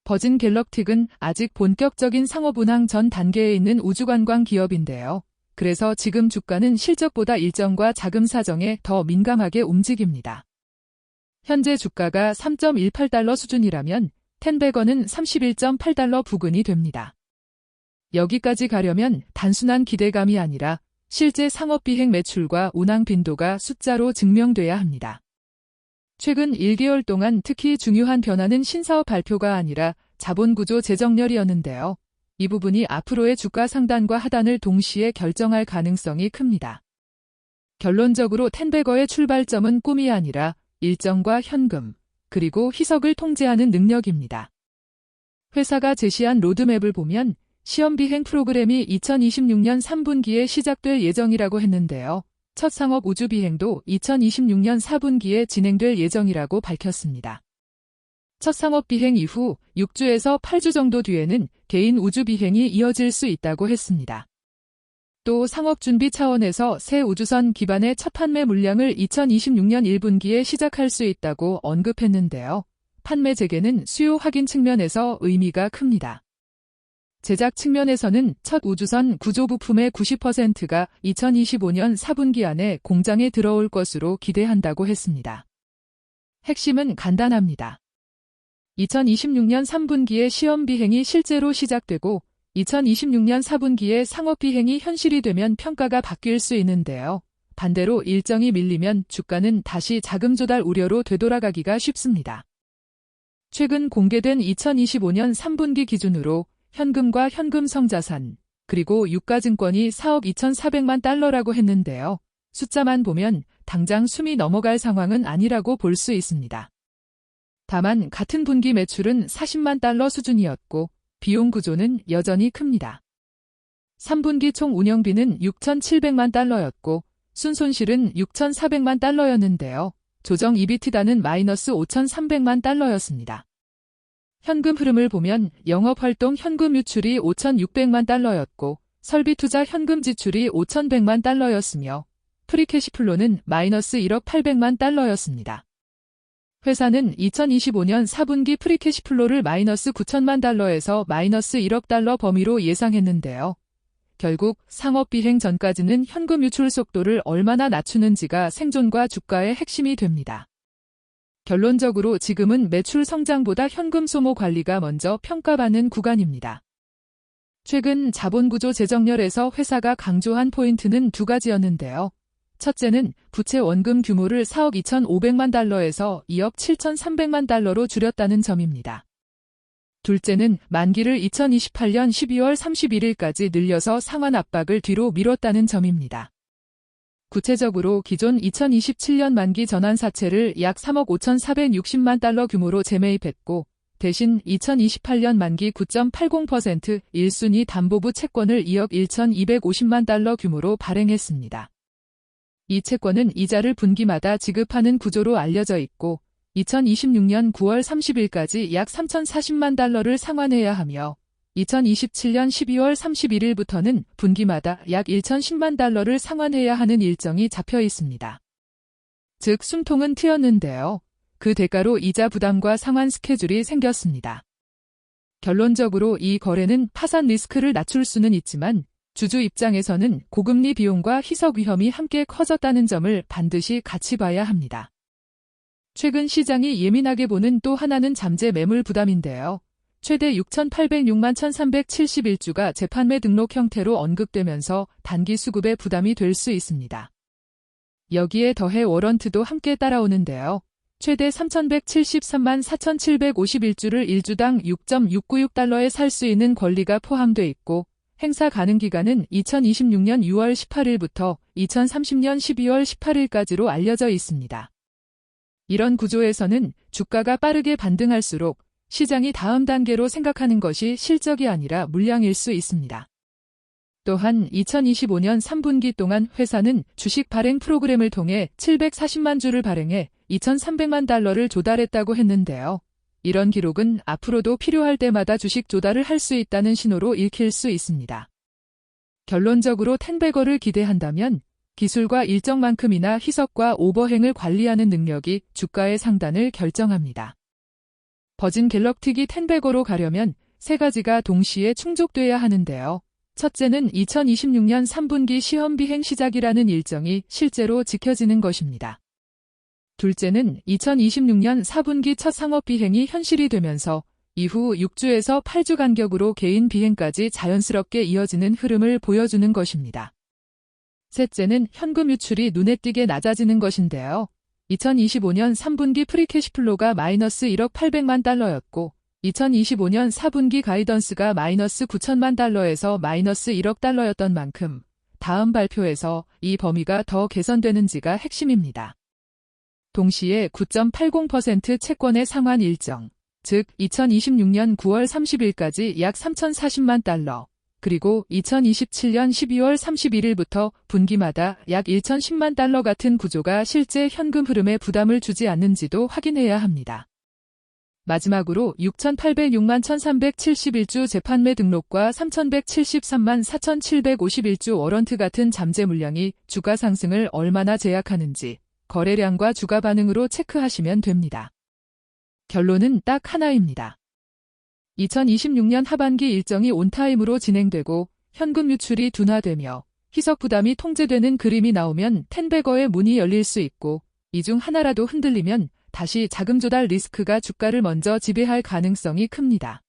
버진 갤럭틱은 아직 본격적인 상업운항 전 단계에 있는 우주관광 기업인데요. 그래서 지금 주가는 실적보다 일정과 자금 사정에 더 민감하게 움직입니다. 현재 주가가 3.18달러 수준이라면 텐베거는 31.8달러 부근이 됩니다. 여기까지 가려면 단순한 기대감이 아니라 실제 상업비행 매출과 운항 빈도가 숫자로 증명돼야 합니다. 최근 1개월 동안 특히 중요한 변화는 신사업 발표가 아니라 자본구조 재정렬이었는데요. 이 부분이 앞으로의 주가 상단과 하단을 동시에 결정할 가능성이 큽니다. 결론적으로 텐베거의 출발점은 꿈이 아니라 일정과 현금, 그리고 희석을 통제하는 능력입니다. 회사가 제시한 로드맵을 보면 시험비행 프로그램이 2026년 3분기에 시작될 예정이라고 했는데요. 첫 상업 우주비행도 2026년 4분기에 진행될 예정이라고 밝혔습니다. 첫 상업비행 이후 6주에서 8주 정도 뒤에는 개인 우주비행이 이어질 수 있다고 했습니다. 또 상업준비 차원에서 새 우주선 기반의 첫 판매 물량을 2026년 1분기에 시작할 수 있다고 언급했는데요. 판매 재개는 수요 확인 측면에서 의미가 큽니다. 제작 측면에서는 첫 우주선 구조 부품의 90%가 2025년 4분기 안에 공장에 들어올 것으로 기대한다고 했습니다. 핵심은 간단합니다. 2026년 3분기에 시험 비행이 실제로 시작되고 2026년 4분기에 상업 비행이 현실이 되면 평가가 바뀔 수 있는데요. 반대로 일정이 밀리면 주가는 다시 자금 조달 우려로 되돌아가기가 쉽습니다. 최근 공개된 2025년 3분기 기준으로 현금과 현금 성자산, 그리고 유가증권이 4억 2,400만 달러라고 했는데요. 숫자만 보면 당장 숨이 넘어갈 상황은 아니라고 볼 수 있습니다. 다만 같은 분기 매출은 40만 달러 수준이었고 비용 구조는 여전히 큽니다. 3분기 총 운영비는 6,700만 달러였고 순손실은 6,400만 달러였는데요. 조정 EBITDA는 마이너스 5,300만 달러였습니다. 현금 흐름을 보면 영업활동 현금 유출이 5,600만 달러였고 설비 투자 현금 지출이 5,100만 달러였으며 프리캐시플로는 마이너스 1억 800만 달러였습니다. 회사는 2025년 4분기 프리캐시플로를 마이너스 9천만 달러에서 마이너스 1억 달러 범위로 예상했는데요. 결국 상업비행 전까지는 현금 유출 속도를 얼마나 낮추는지가 생존과 주가의 핵심이 됩니다. 결론적으로 지금은 매출 성장보다 현금 소모 관리가 먼저 평가받는 구간입니다. 최근 자본구조 재정렬에서 회사가 강조한 포인트는 두 가지였는데요. 첫째는 부채 원금 규모를 4억 2,500만 달러에서 2억 7,300만 달러로 줄였다는 점입니다. 둘째는 만기를 2028년 12월 31일까지 늘려서 상환 압박을 뒤로 미뤘다는 점입니다. 구체적으로 기존 2027년 만기 전환사채를 약 3억 5,460만 달러 규모로 재매입했고 대신 2028년 만기 9.80% 1순위 담보부 채권을 2억 1,250만 달러 규모로 발행했습니다. 이 채권은 이자를 분기마다 지급하는 구조로 알려져 있고 2026년 9월 30일까지 약 3,040만 달러를 상환해야 하며 2027년 12월 31일부터는 분기마다 약 1,010만 달러를 상환해야 하는 일정이 잡혀 있습니다. 즉 숨통은 트였는데요. 그 대가로 이자 부담과 상환 스케줄이 생겼습니다. 결론적으로 이 거래는 파산 리스크를 낮출 수는 있지만 주주 입장에서는 고금리 비용과 희석 위험이 함께 커졌다는 점을 반드시 같이 봐야 합니다. 최근 시장이 예민하게 보는 또 하나는 잠재 매물 부담인데요. 최대 6,806만 1,371주가 재판매 등록 형태로 언급되면서 단기 수급에 부담이 될 수 있습니다. 여기에 더해 워런트도 함께 따라오는데요. 최대 3,173만 4,751주를 1주당 6.696달러에 살 수 있는 권리가 포함돼 있고 행사 가능 기간은 2026년 6월 18일부터 2030년 12월 18일까지로 알려져 있습니다. 이런 구조에서는 주가가 빠르게 반등할수록 시장이 다음 단계로 생각하는 것이 실적이 아니라 물량일 수 있습니다. 또한 2025년 3분기 동안 회사는 주식 발행 프로그램을 통해 740만 주를 발행해 2,300만 달러를 조달했다고 했는데요. 이런 기록은 앞으로도 필요할 때마다 주식 조달을 할 수 있다는 신호로 읽힐 수 있습니다. 결론적으로 텐베거를 기대한다면 기술과 일정만큼이나 희석과 오버행을 관리하는 능력이 주가의 상단을 결정합니다. 버진 갤럭틱이 텐베거로 가려면 세 가지가 동시에 충족돼야 하는데요. 첫째는 2026년 3분기 시험 비행 시작이라는 일정이 실제로 지켜지는 것입니다. 둘째는 2026년 4분기 첫 상업 비행이 현실이 되면서 이후 6주에서 8주 간격으로 개인 비행까지 자연스럽게 이어지는 흐름을 보여주는 것입니다. 셋째는 현금 유출이 눈에 띄게 낮아지는 것인데요. 2025년 3분기 프리캐시플로가 마이너스 1억 800만 달러였고 2025년 4분기 가이던스가 마이너스 9천만 달러에서 마이너스 1억 달러였던 만큼 다음 발표에서 이 범위가 더 개선되는지가 핵심입니다. 동시에 9.80% 채권의 상환 일정, 즉 2026년 9월 30일까지 약 3,040만 달러, 그리고 2027년 12월 31일부터 분기마다 약 1,010만 달러 같은 구조가 실제 현금 흐름에 부담을 주지 않는지도 확인해야 합니다. 마지막으로 6,806만 1,371주 재판매 등록과 3,173만 4,751주 워런트 같은 잠재 물량이 주가 상승을 얼마나 제약하는지 거래량과 주가 반응으로 체크하시면 됩니다. 결론은 딱 하나입니다. 2026년 하반기 일정이 온타임으로 진행되고 현금 유출이 둔화되며 희석 부담이 통제되는 그림이 나오면 텐베거의 문이 열릴 수 있고 이 중 하나라도 흔들리면 다시 자금 조달 리스크가 주가를 먼저 지배할 가능성이 큽니다.